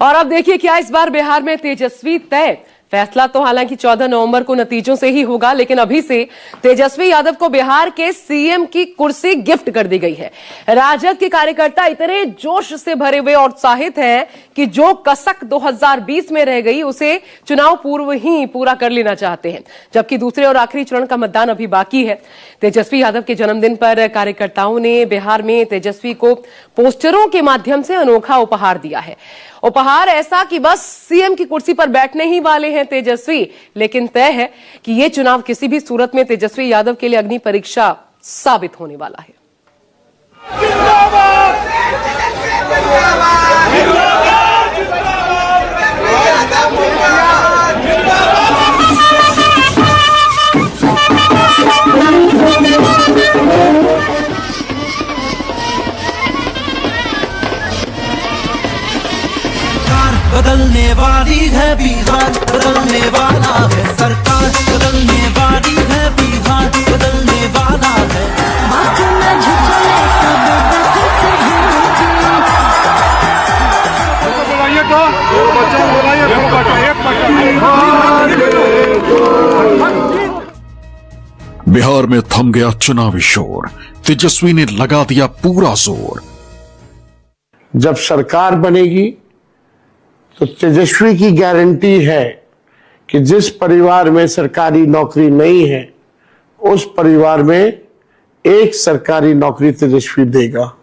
और अब देखिए क्या इस बार बिहार में तेजस्वी तय। फैसला तो हालांकि 14 नवंबर को नतीजों से ही होगा, लेकिन अभी से तेजस्वी यादव को बिहार के सीएम की कुर्सी गिफ्ट कर दी गई है। राजद के कार्यकर्ता इतने जोश से भरे हुए और उत्साहित हैं कि जो कसक 2020 में रह गई उसे चुनाव पूर्व ही पूरा कर लेना चाहते हैं, जबकि दूसरे और आखिरी चरण का मतदान अभी बाकी है। तेजस्वी यादव के जन्मदिन पर कार्यकर्ताओं ने बिहार में तेजस्वी को पोस्टरों के माध्यम से अनोखा उपहार दिया है। उपहार ऐसा कि बस सीएम की कुर्सी पर बैठने ही वाले हैं तेजस्वी, लेकिन तय है कि यह चुनाव किसी भी सूरत में तेजस्वी यादव के लिए अग्नि परीक्षा साबित होने वाला है। बदलने वाली है बिहार, बदलने वाला है सरकार, बदलने वाली है बिहार, बदलने वाला है। बिहार में थम गया चुनावी शोर, तेजस्वी ने लगा दिया पूरा जोर। जब सरकार बनेगी तो तेजस्वी की गारंटी है कि जिस परिवार में सरकारी नौकरी नहीं है उस परिवार में एक सरकारी नौकरी तेजस्वी देगा।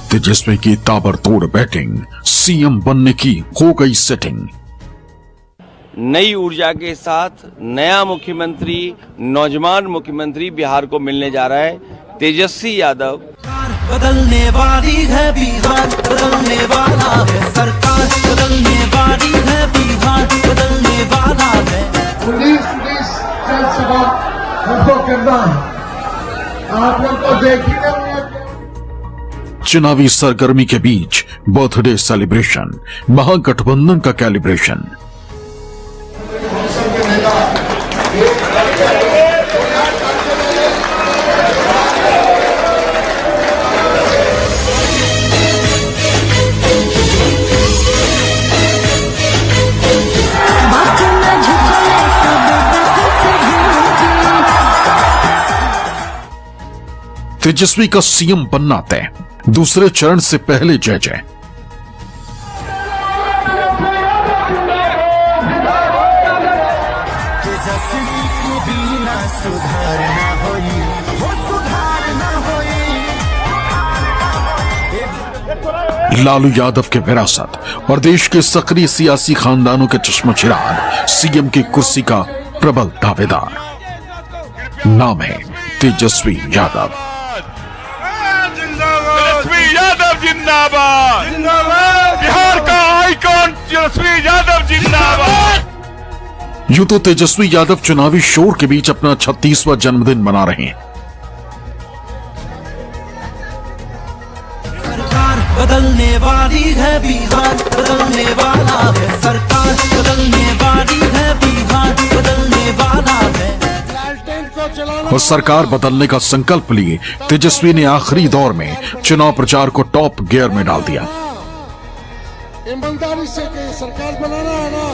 तेजस्वी की ताबड़तोड़ बैटिंग, सीएम बनने की हो गई सेटिंग। नई ऊर्जा के साथ नया मुख्यमंत्री, नौजवान मुख्यमंत्री बिहार को मिलने जा रहा है, तेजस्वी यादव। बदलने वाली है बिहार, बदलने वाला है सरकार, बदलने वाली है बिहार, बदलने वाला है। पुलिस जनसभा हमको करना है, आप लोग को देखिए। चुनावी सरगर्मी के बीच बर्थडे सेलिब्रेशन, महागठबंधन का कैलिब्रेशन। तेजस्वी का सीएम बनना तय, दूसरे चरण से पहले जय जय। लालू यादव के विरासत और देश के सक्रिय सियासी खानदानों के चश्मचिराग सीएम की कुर्सी का प्रबल दावेदार। नाम है तेजस्वी यादव। जिंदाबाद, जिंदाबाद, बिहार का आइकॉन तेजस्वी यादव जिंदाबाद। यूं तो तेजस्वी यादव चुनावी शोर के बीच अपना 36वां जन्मदिन मना रहे हैं। सरकार बदलने वाली है बिहार, बदलने वाला है सरकार, बदलने वाली है बिहार, बदलने वाला है। और सरकार बदलने का संकल्प लिए तेजस्वी ने आखिरी दौर में चुनाव प्रचार को टॉप गियर में डाल दिया। ईमानदारी से सरकार बनाना है ना।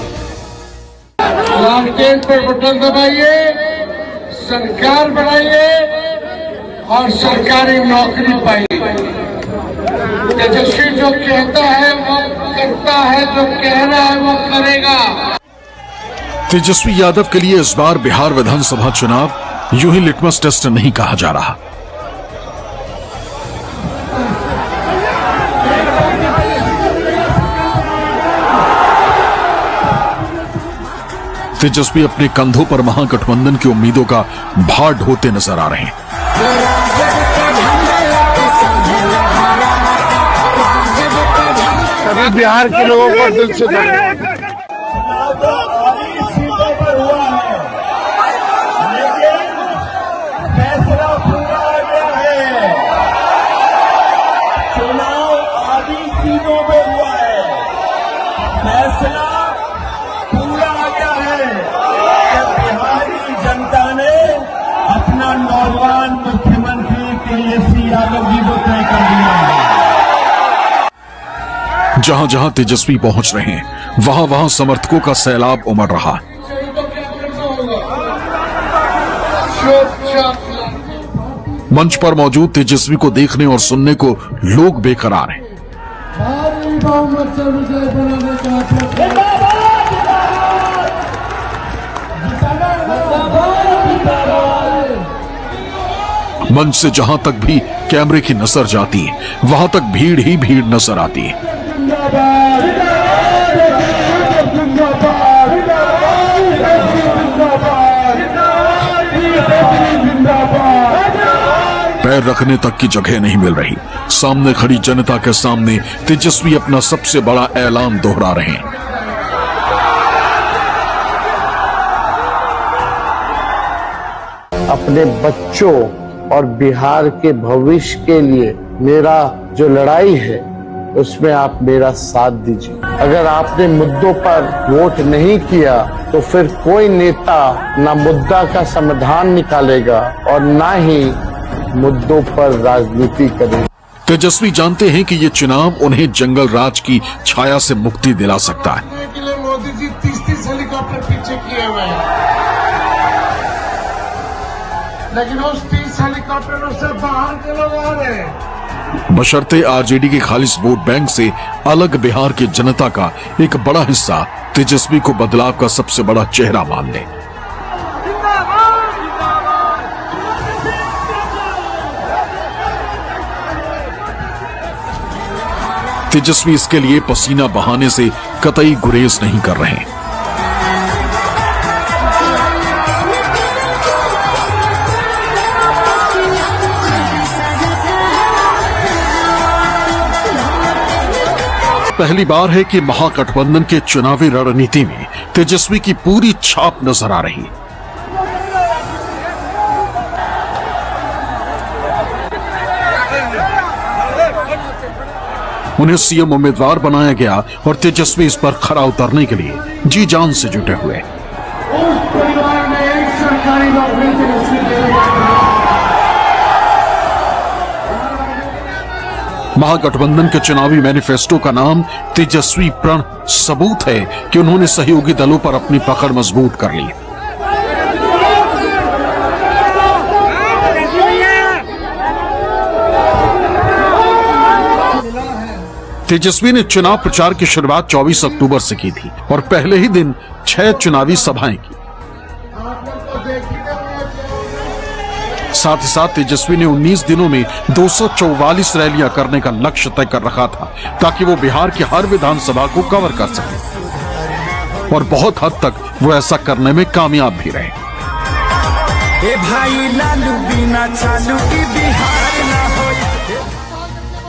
लालटेन पे बटन दबाइए, सरकार बनाइए और सरकारी नौकरी पाइए। तेजस्वी जो कहता है वो करता है, जो कह रहा है वो करेगा। तेजस्वी यादव के लिए इस बार बिहार विधानसभा चुनाव यूं ही लिटमस टेस्ट नहीं कहा जा रहा। तेजस्वी अपने कंधों पर महागठबंधन की उम्मीदों का भार ढोते नजर आ रहे हैं। सभी बिहार के लोगों को दिल से धन्यवाद। चुनाव आधी सीटों पे हुआ है। फैसला पूरा आ गया है कि बिहार की जनता ने अपना नौजवान मुख्यमंत्री तेजस्वी यादव जी को तय कर दिया है। जहां जहां तेजस्वी पहुंच रहे हैं वहां वहां समर्थकों का सैलाब उमड़ रहा है। मंच पर मौजूद तेजस्वी को देखने और सुनने को लोग बेकरार हैं। मंच से जहां तक भी कैमरे की नजर जाती है वहां तक भीड़ ही भीड़ नजर आती है। पैर रखने तक की जगह नहीं मिल रही। सामने खड़ी जनता के सामने तेजस्वी अपना सबसे बड़ा ऐलान दोहरा रहे हैं। अपने बच्चों और बिहार के भविष्य के लिए मेरा जो लड़ाई है उसमें आप मेरा साथ दीजिए। अगर आपने मुद्दों पर वोट नहीं किया तो फिर कोई नेता ना मुद्दा का समाधान निकालेगा और ना ही मुद्दों पर राजनीति करेगा। तेजस्वी जानते हैं कि ये चुनाव उन्हें जंगल राज की छाया से मुक्ति दिला सकता है। के लिए मोदी जी 30-30 हेलीकॉप्टर पीछे किए हुए हैं, लेकिन उस 30 हेलीकॉप्टरों से बाहर के लोग आ रहे हैं। बशर्ते आरजेडी के खालिस वोट बैंक से अलग बिहार की जनता का एक बड़ा हिस्सा तेजस्वी को बदलाव का सबसे बड़ा चेहरा मान ले। तेजस्वी इसके लिए पसीना बहाने से कतई गुरेज नहीं कर रहे हैं। पहली बार है कि महागठबंधन के चुनावी रणनीति में तेजस्वी की पूरी छाप नजर आ रही है। उन्हें सीएम उम्मीदवार बनाया गया और तेजस्वी इस पर खरा उतरने के लिए जी जान से जुटे हुए। उस परिवार में एक सरकारी नौकरी तेजस्वी देगा। महागठबंधन के चुनावी मैनिफेस्टो का नाम तेजस्वी प्रण सबूत है कि उन्होंने सहयोगी दलों पर अपनी पकड़ मजबूत कर ली। तेजस्वी ने चुनाव प्रचार की शुरुआत 24 अक्टूबर से की थी और पहले ही दिन 6 चुनावी सभाएं की। साथ ही साथ तेजस्वी ने 19 दिनों में 244 रैलियां करने का लक्ष्य तय कर रखा था ताकि वो बिहार की हर विधानसभा को कवर कर सके और बहुत हद तक वो ऐसा करने में कामयाब भी रहे। भाई लालू बिना चालू की बिहार ना हो।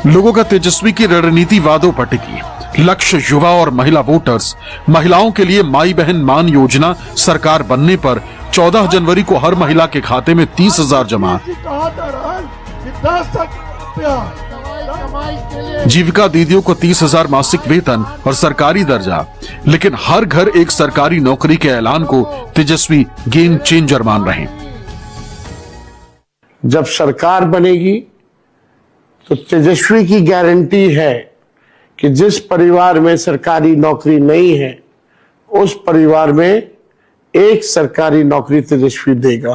लोगों का तेजस्वी की रणनीति वादों पर टिकी। लक्ष्य युवा और महिला वोटर्स। महिलाओं के लिए माई बहन मान योजना सरकार बनने पर 14 जनवरी को हर महिला के खाते में 30,000 जमा। जीविका दीदियों को 30,000 मासिक वेतन और सरकारी दर्जा। लेकिन हर घर एक सरकारी नौकरी के ऐलान को तेजस्वी गेम चेंजर मान रहे हैं। जब सरकार बनेगी तो तेजस्वी की गारंटी है कि जिस परिवार में सरकारी नौकरी नहीं है उस परिवार में एक सरकारी नौकरी तेजस्वी देगा।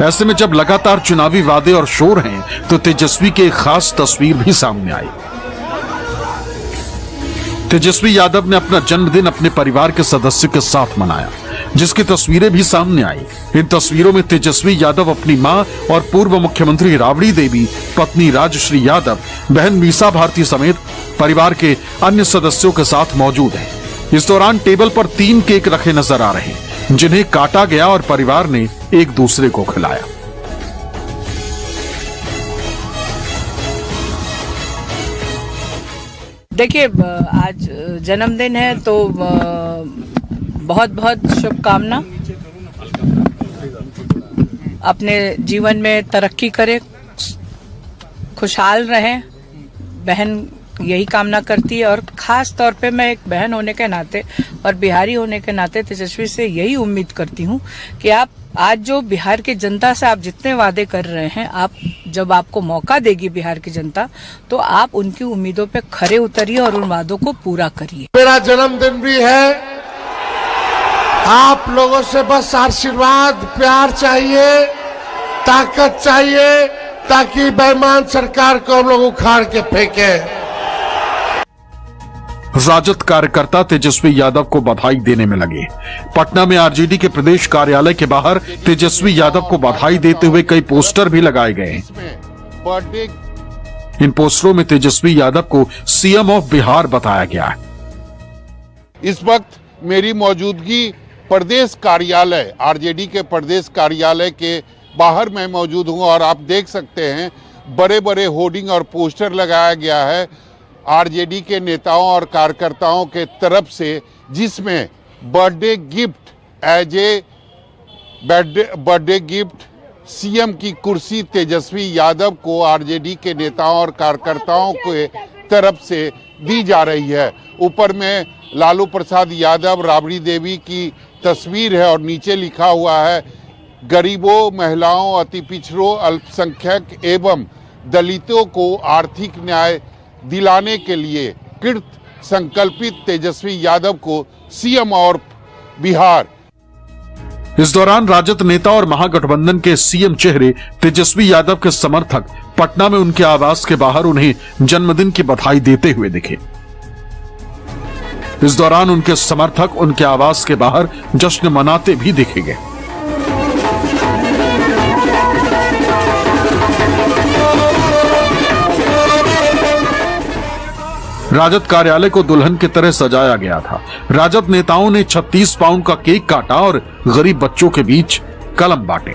ऐसे में जब लगातार चुनावी वादे और शोर हैं तो तेजस्वी की एक खास तस्वीर भी सामने आई। तेजस्वी यादव ने अपना जन्मदिन अपने परिवार के सदस्यों के साथ मनाया, जिसकी तस्वीरें भी सामने आई। इन तस्वीरों में तेजस्वी यादव अपनी मां और पूर्व मुख्यमंत्री राबड़ी देवी, पत्नी राजश्री यादव, बहन मीसा भारती समेत परिवार के अन्य सदस्यों के साथ मौजूद हैं। इस दौरान टेबल पर 3 केक रखे नजर आ रहे हैं, जिन्हें काटा गया और परिवार ने एक दूसरे को खिलाया। देखिए, आज जन्मदिन है तो बहुत बहुत शुभकामना। अपने जीवन में तरक्की करें, खुशहाल रहें, बहन यही कामना करती है। और खास तौर पे मैं एक बहन होने के नाते और बिहारी होने के नाते तेजस्वी से यही उम्मीद करती हूँ कि आप आज जो बिहार की जनता से आप जितने वादे कर रहे हैं, आप जब आपको मौका देगी बिहार की जनता, तो आप उनकी उम्मीदों पे खरे उतरिए और उन वादों को पूरा करिए। मेरा जन्मदिन भी है, आप लोगों से बस आशीर्वाद, प्यार चाहिए, ताकत चाहिए, ताकि बेईमान सरकार को हम लोग उखाड़ के फेंके। राजद कार्यकर्ता तेजस्वी यादव को बधाई देने में लगे। पटना में आरजेडी के प्रदेश कार्यालय के बाहर तेजस्वी यादव को बधाई देते हुए कई पोस्टर भी लगाए गए। इन पोस्टरों में तेजस्वी यादव को सीएम ऑफ बिहार बताया गया है। इस वक्त मेरी मौजूदगी प्रदेश कार्यालय, आरजेडी के प्रदेश कार्यालय के बाहर मैं मौजूद हूं और आप देख सकते हैं बड़े बड़े होर्डिंग और पोस्टर लगाया गया है आरजेडी के नेताओं और कार्यकर्ताओं के तरफ से, जिसमें birthday gift as a birthday gift CM की कुर्सी तेजस्वी यादव को आरजेडी के नेताओं और कार्यकर्ताओं के तरफ से दी जा रही है। ऊपर में लालू प्रसाद यादव, राबड़ी देवी की तस्वीर है और नीचे लिखा हुआ है गरीबों, महिलाओं, अति पिछड़ों, अल्पसंख्यक एवं दलितों को आर्थिक न्याय दिलाने के लिए कृत संकल्पित तेजस्वी यादव को सीएम और बिहार। इस दौरान राजद नेता और महागठबंधन के सीएम चेहरे तेजस्वी यादव के समर्थक पटना में उनके आवास के बाहर उन्हें जन्मदिन की बधाई देते हुए दिखे। इस दौरान उनके समर्थक उनके आवास के बाहर जश्न मनाते भी दिखे गए। राजद कार्यालय को दुल्हन की तरह सजाया गया था। राजद नेताओं ने 36 पाउंड का केक काटा और गरीब बच्चों के बीच कलम बांटे।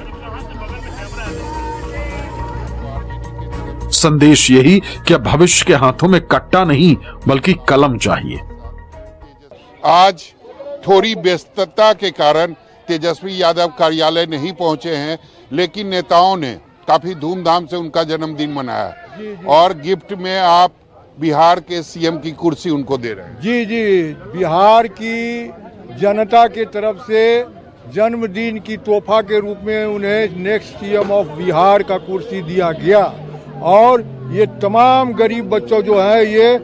संदेश यही कि अब भविष्य के हाथों में कट्टा नहीं बल्कि कलम चाहिए। आज थोड़ी व्यस्तता के कारण तेजस्वी यादव कार्यालय नहीं पहुंचे हैं, लेकिन नेताओं ने काफी धूमधाम से उनका जन्मदिन मनाया और गिफ्ट में आप बिहार के सीएम की कुर्सी उनको दे रहे हैं। जी जी, बिहार की जनता की तरफ से जन्मदिन की तोहफा के रूप में उन्हें नेक्स्ट सीएम ऑफ बिहार का कुर्सी दिया गया। और ये तमाम गरीब बच्चों जो है, ये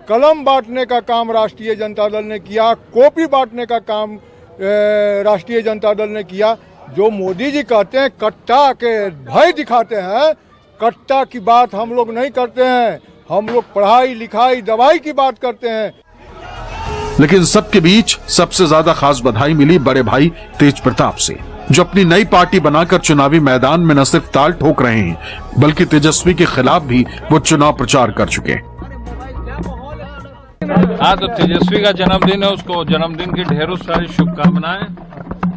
कलम बांटने का काम राष्ट्रीय जनता दल ने किया, कॉपी बांटने का काम राष्ट्रीय जनता दल ने किया। जो मोदी जी कहते हैं कट्टा के भय दिखाते हैं, कट्टा की बात हम लोग नहीं करते हैं, हम लोग पढ़ाई लिखाई दवाई की बात करते हैं। लेकिन सबके बीच सबसे ज्यादा खास बधाई मिली बड़े भाई तेज प्रताप से, जो अपनी नई पार्टी बनाकर चुनावी मैदान में न सिर्फ ताल ठोक रहे हैं बल्कि तेजस्वी के खिलाफ भी वो चुनाव प्रचार कर चुके हैं। हाँ, तो तेजस्वी का जन्मदिन है, उसको जन्मदिन की ढेरों सारी शुभकामनाएं,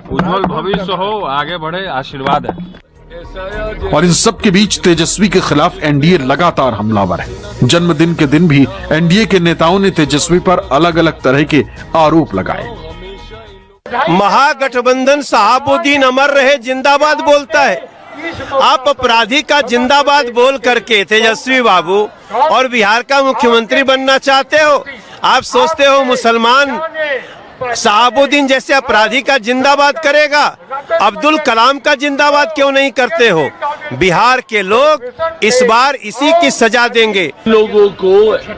उज्जवल भविष्य हो, आगे बढ़े, आशीर्वाद है। और इन सब के बीच तेजस्वी के खिलाफ एनडीए लगातार हमलावर है। जन्मदिन के दिन भी एनडीए के नेताओं ने तेजस्वी पर अलग अलग तरह के आरोप लगाए। महागठबंधन शहाबुद्दीन अमर रहे जिंदाबाद बोलता है, आप अपराधी का जिंदाबाद बोल करके तेजस्वी बाबू और बिहार का मुख्यमंत्री बनना चाहते हो। आप सोचते हो मुसलमान शहाबुद्दीन जैसे अपराधी का जिंदाबाद करेगा, अब्दुल कलाम का जिंदाबाद क्यों नहीं करते हो? बिहार के लोग इस बार इसी की सजा देंगे। लोगों को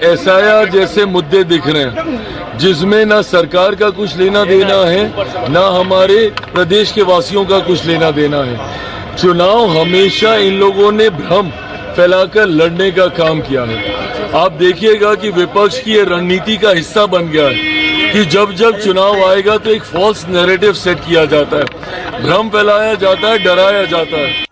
एसआईआर जैसे मुद्दे दिख रहे हैं जिसमें ना सरकार का कुछ लेना देना है, ना हमारे प्रदेश के वासियों का कुछ लेना देना है। चुनाव हमेशा इन लोगों ने भ्रम फैलाकर लड़ने का काम किया है। आप देखिएगा कि विपक्ष की ये रणनीति का हिस्सा बन गया है कि जब जब चुनाव आएगा तो एक फॉल्स नैरेटिव सेट किया जाता है, भ्रम फैलाया जाता है, डराया जाता है।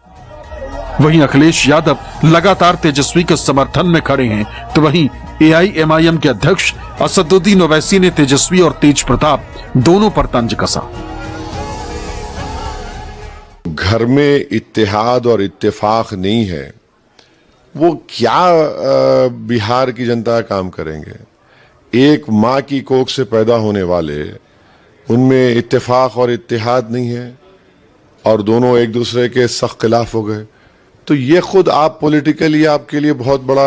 वहीं अखिलेश यादव लगातार तेजस्वी के समर्थन में खड़े हैं, तो वहीं एआईएमआईएम के अध्यक्ष असदुद्दीन ओवैसी ने तेजस्वी और तेज प्रताप दोनों पर तंज कसा। घर में इत्तेहाद और इत्तेफाक नहीं है, वो क्या बिहार की जनता काम करेंगे? एक माँ की कोख से पैदा होने वाले, उनमें इत्तेफाक और इत्तेहाद नहीं है और दोनों एक दूसरे के सख्त खिलाफ हो गए, तो ये खुद आप पॉलिटिकली आपके लिए बहुत बड़ा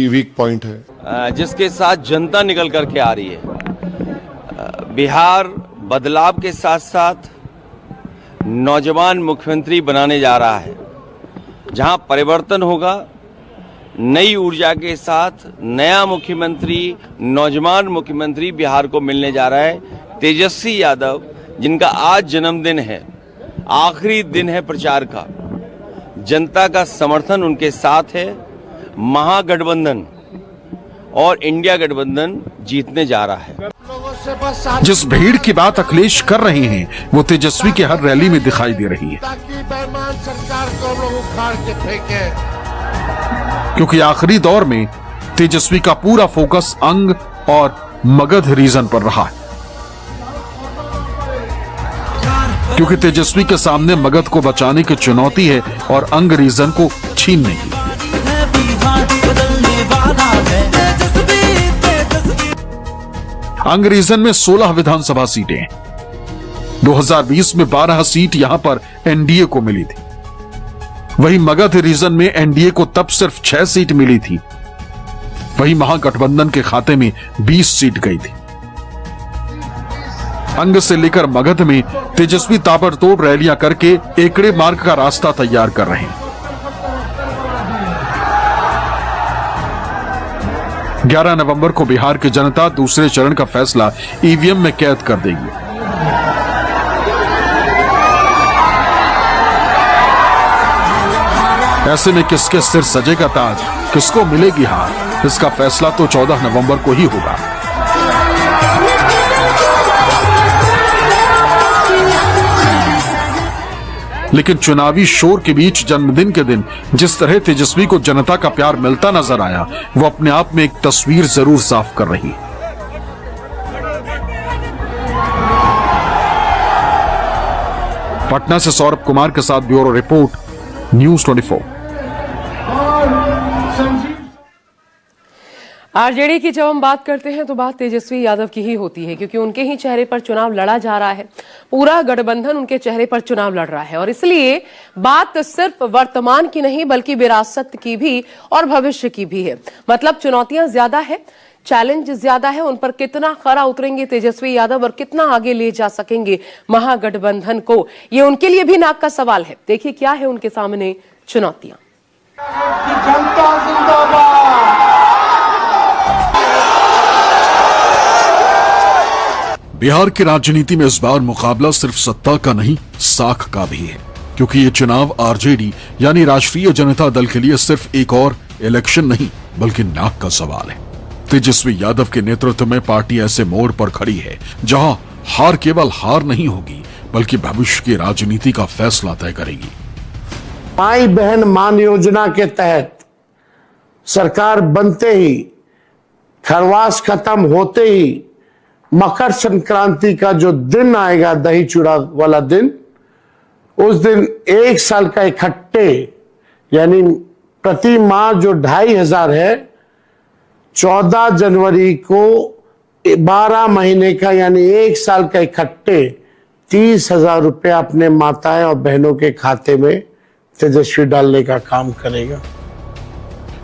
वीक पॉइंट है। जिसके साथ जनता निकल करके आ रही है। बिहार बदलाव के साथ साथ नौजवान मुख्यमंत्री बनाने जा रहा है, जहां परिवर्तन होगा, नई ऊर्जा के साथ नया मुख्यमंत्री, नौजवान मुख्यमंत्री बिहार को मिलने जा रहा है। तेजस्वी यादव, जिनका आज जन्मदिन है, आखिरी दिन है प्रचार का, जनता का समर्थन उनके साथ है। महागठबंधन और इंडिया गठबंधन जीतने जा रहा है। जिस भीड़ की बात अखिलेश कर रहे हैं वो तेजस्वी के हर रैली में दिखाई दे रही है, ताकि बेईमान सरकार को लोग उखाड़ के फेंके। क्योंकि आखिरी दौर में तेजस्वी का पूरा फोकस अंग और मगध रीजन पर रहा है। क्योंकि तेजस्वी के सामने मगध को बचाने की चुनौती है और अंग रीजन को छीनने की। अंग रीजन में 16 विधानसभा सीटें हैं। 2020 में 12 सीट यहां पर एनडीए को मिली थी। वहीं मगध रीजन में एनडीए को तब सिर्फ 6 सीट मिली थी। वहीं महागठबंधन के खाते में 20 सीट गई थी। अंग से लेकर मगध में तेजस्वी ताबड़तोड़ रैलियां करके एकड़े मार्ग का रास्ता तैयार कर रहे हैं। 11 नवंबर को बिहार की जनता दूसरे चरण का फैसला ईवीएम में कैद कर देगी। ऐसे में किसके सिर सजेगा ताज, किसको मिलेगी हार, इसका फैसला तो 14 नवंबर को ही होगा। लेकिन चुनावी शोर के बीच जन्मदिन के दिन जिस तरह तेजस्वी को जनता का प्यार मिलता नजर आया, वो अपने आप में एक तस्वीर जरूर साफ कर रही है। पटना से सौरभ कुमार के साथ ब्यूरो रिपोर्ट, न्यूज़ 24। आरजेडी की जब हम बात करते हैं तो बात तेजस्वी यादव की ही होती है, क्योंकि उनके ही चेहरे पर चुनाव लड़ा जा रहा है। पूरा गठबंधन उनके चेहरे पर चुनाव लड़ रहा है और इसलिए बात सिर्फ वर्तमान की नहीं बल्कि विरासत की भी और भविष्य की भी है। मतलब चुनौतियां ज्यादा है, चैलेंज ज्यादा है। उन पर कितना खरा उतरेंगे तेजस्वी यादव और कितना आगे ले जा सकेंगे महागठबंधन को, ये उनके लिए भी नाक का सवाल है। देखिए क्या है उनके सामने चुनौतियां। जनता जिंदाबाद। बिहार की राजनीति में इस बार मुकाबला सिर्फ सत्ता का नहीं, साख का भी है, क्योंकि ये चुनाव आरजेडी यानी राष्ट्रीय जनता दल के लिए सिर्फ एक और इलेक्शन नहीं बल्कि नाक का सवाल है। तेजस्वी यादव के नेतृत्व में पार्टी ऐसे मोड़ पर खड़ी है जहां हार केवल हार नहीं होगी बल्कि भविष्य की राजनीति का फैसला तय करेगी। माई बहन मान योजना के तहत सरकार बनते ही, खरवास खत्म होते ही मकर संक्रांति का जो दिन आएगा, दही चूड़ा वाला दिन, उस दिन 1 साल का इकट्ठे यानी प्रति माह जो 2500 है, 14 जनवरी को 12 महीने का यानी 1 साल का इकट्ठे 30,000 रुपया अपने माताएं और बहनों के खाते में तेजस्वी डालने का काम करेगा।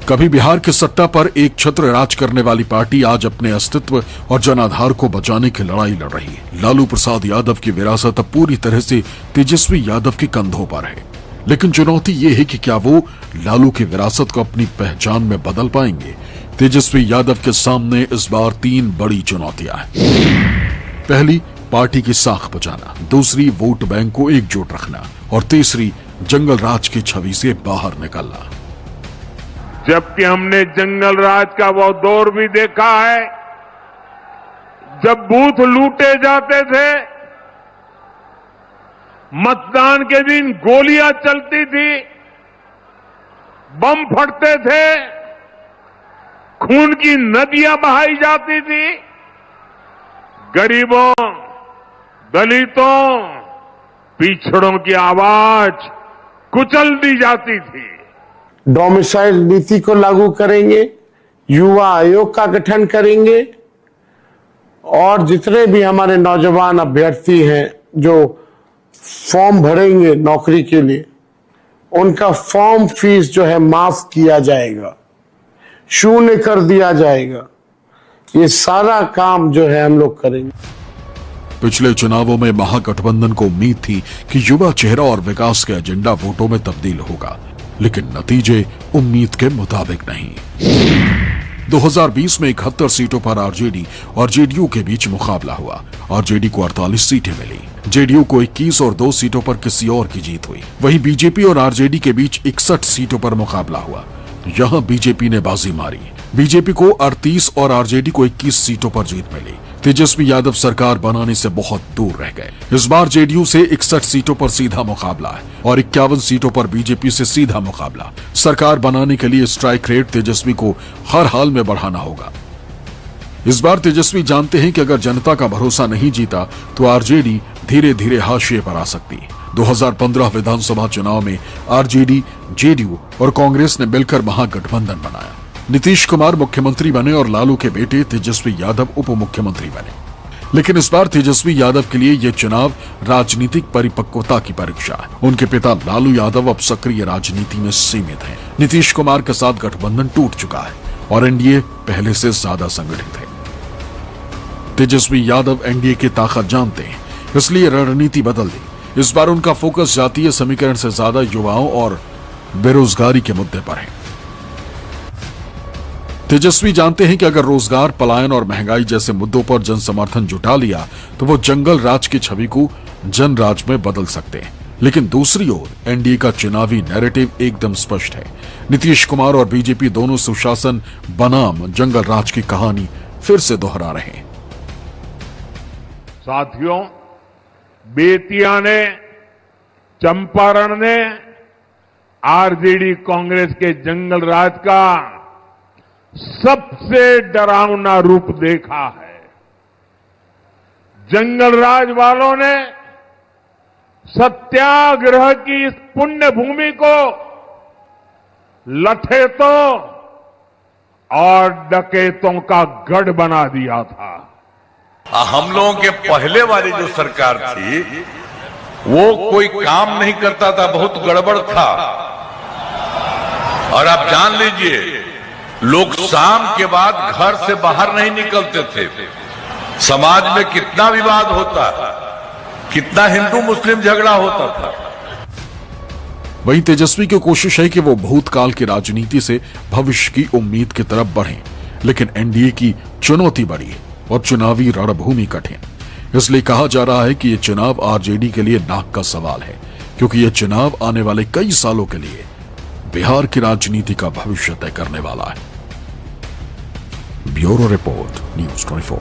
कभी बिहार की सत्ता पर एक छत्र राज करने वाली पार्टी आज अपने अस्तित्व और जनाधार को बचाने की लड़ाई लड़ रही है। लालू प्रसाद यादव की विरासत अब पूरी तरह से तेजस्वी यादव के कंधों पर है, लेकिन चुनौती ये है कि क्या वो लालू की विरासत को अपनी पहचान में बदल पाएंगे। तेजस्वी यादव के सामने इस बार 3 बड़ी चुनौतियां हैं। पहली, पार्टी की साख बचाना, दूसरी, वोट बैंक को एकजुट रखना और तीसरी, जंगल राज की छवि से बाहर निकलना। जबकि हमने जंगल राज का वो दौर भी देखा है जब बूथ लूटे जाते थे, मतदान के दिन गोलियां चलती थी, बम फटते थे, खून की नदियां बहाई जाती थी, गरीबों, दलितों, पिछड़ों की आवाज कुचल दी जाती थी। डोमिसाइल नीति को लागू करेंगे, युवा आयोग का गठन करेंगे और जितने भी हमारे नौजवान अभ्यर्थी हैं जो फॉर्म भरेंगे नौकरी के लिए, उनका फॉर्म फीस जो है माफ किया जाएगा, शून्य कर दिया जाएगा। ये सारा काम जो है हम लोग करेंगे। पिछले चुनावों में महागठबंधन को उम्मीद थी कि युवा चेहरा और विकास के एजेंडा वोटों में तब्दील होगा, लेकिन नतीजे उम्मीद के मुताबिक नहीं। 2020 में 71 सीटों पर आरजेडी और जेडीयू के बीच मुकाबला हुआ। आरजेडी को 48 सीटें मिली, जेडीयू को 21 और 2 सीटों पर किसी और की जीत हुई। वहीं बीजेपी और आरजेडी के बीच 61 सीटों पर मुकाबला हुआ। यहां बीजेपी ने बाजी मारी। बीजेपी को 38 और आरजेडी को 21 सीटों पर जीत मिली। तेजस्वी यादव सरकार बनाने से बहुत दूर रह गए। इस बार जेडीयू से 61 सीटों पर सीधा मुकाबला है और 51 सीटों पर बीजेपी से सीधा मुकाबला। सरकार बनाने के लिए स्ट्राइक रेट तेजस्वी को हर हाल में बढ़ाना होगा। इस बार तेजस्वी जानते हैं कि अगर जनता का भरोसा नहीं जीता तो आरजेडी धीरे धीरे हाशिए पर आ सकती है। 2015 विधानसभा चुनाव में आरजेडी, जेडीयू और कांग्रेस ने मिलकर महागठबंधन बनाया। नीतीश कुमार मुख्यमंत्री बने और लालू के बेटे तेजस्वी यादव उप मुख्यमंत्री बने। लेकिन इस बार तेजस्वी यादव के लिए यह चुनाव राजनीतिक परिपक्वता की परीक्षा है। उनके पिता लालू यादव अब सक्रिय राजनीति में सीमित हैं। नीतीश कुमार के साथ गठबंधन टूट चुका है और एनडीए पहले से ज्यादा संगठित है। तेजस्वी यादव एनडीए की ताकत जानते हैं, इसलिए रणनीति बदल दी। इस बार उनका फोकस जातीय समीकरण से ज्यादा युवाओं और बेरोजगारी के मुद्दे पर है। तेजस्वी जानते हैं कि अगर रोजगार, पलायन और महंगाई जैसे मुद्दों पर जन समर्थन जुटा लिया तो वो जंगल राज की छवि को जनराज में बदल सकते हैं। लेकिन दूसरी ओर एनडीए का चुनावी नैरेटिव एकदम स्पष्ट है। नीतीश कुमार और बीजेपी दोनों सुशासन बनाम जंगल राज की कहानी फिर से दोहरा रहे हैं। साथियों, बेतिया ने, चंपारण ने आरजेडी कांग्रेस के जंगल राज का सबसे डरावना रूप देखा है। जंगल राज वालों ने सत्याग्रह की इस पुण्य भूमि को लठेतों और डकैतों का गढ़ बना दिया था। हम लोगों के पहले वाली जो सरकार थी वो कोई काम नहीं करता था, बहुत गड़बड़ था। और आप जान लीजिए, लोग शाम के बाद घर से बाहर नहीं निकलते थे। समाज में कितना विवाद होता, कितना हिंदू मुस्लिम झगड़ा होता था। वहीं तेजस्वी की कोशिश है कि वो भूतकाल की राजनीति से भविष्य की उम्मीद की तरफ बढ़ें, लेकिन एनडीए की चुनौती बड़ी है और चुनावी रणभूमि कठिन। इसलिए कहा जा रहा है कि यह चुनाव आरजेडी के लिए नाक का सवाल है, क्योंकि यह चुनाव आने वाले कई सालों के लिए बिहार की राजनीति का भविष्य तय करने वाला है। Bureau report, news 24।